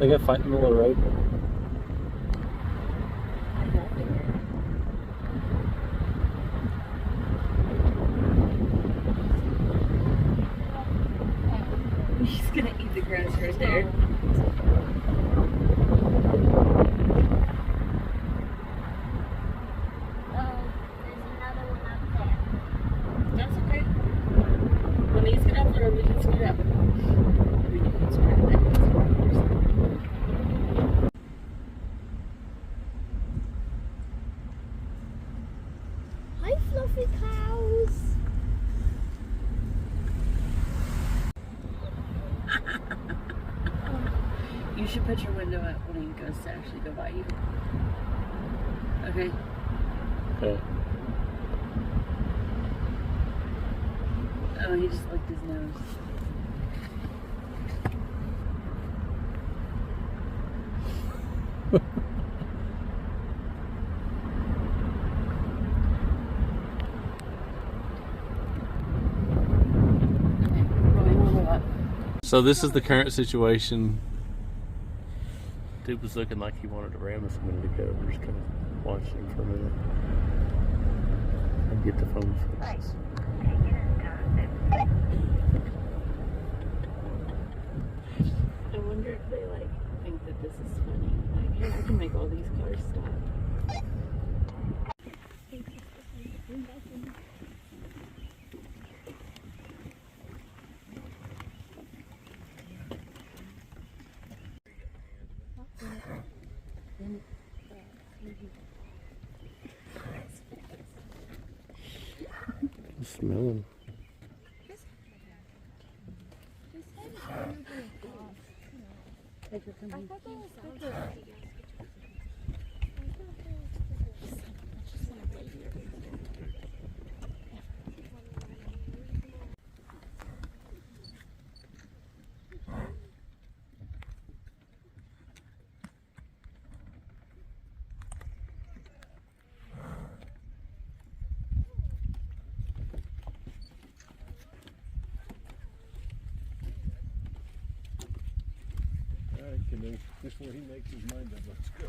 They got fight in the middle of the road. He's gonna eat the grass right there. That's okay. When these get up there, we can scoot up. We can scoot up there. Hi, fluffy cows. You should put your window up when he goes to actually go by you. Okay? Okay. Oh, he just licked his nose. So this is the current situation. Dude was looking like he wanted to ram us a minute ago. We're just kind of watching him for a minute and get the phone fixed. I wonder if they like think that this is funny. Like, hey, I can make all these cars stop. Smell him. Before he makes his mind up, let's go.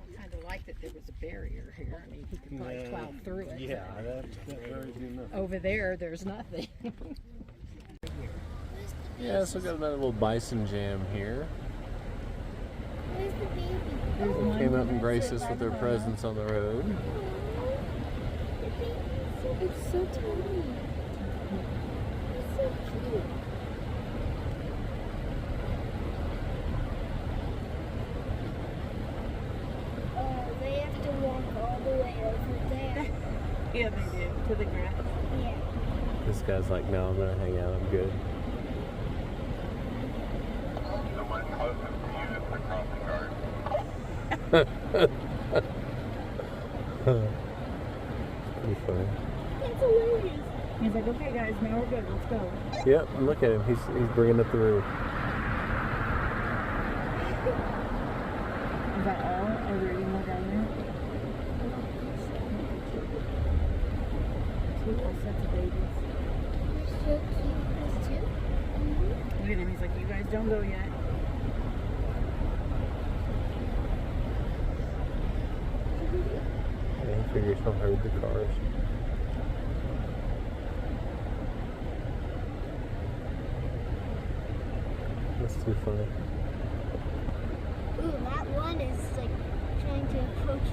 I kind of like that there was a barrier here. I mean, he could probably plow through it. Yeah, that barrier's do nothing. Over there's nothing. Yeah, so we got another little bison jam here. Where's the baby? Came up and graced us with their presence on the road. It's so tiny. It's so cute. They have to walk all the way over there. Yeah, they do. To the grass. Yeah. This guy's like, no, I'm gonna hang out, I'm good. Pretty funny. That's hilarious. He's like, okay, guys, now we're good. Let's go. Yep, and look at him. He's bringing up the rear. Is that all? Are there any more down there? Two whole sets of babies. So cute. Those two? Look at him. He's like, you guys don't go yet. Yeah, he figures he'll herd the cars. That's too funny. Ooh, that one is like trying to approach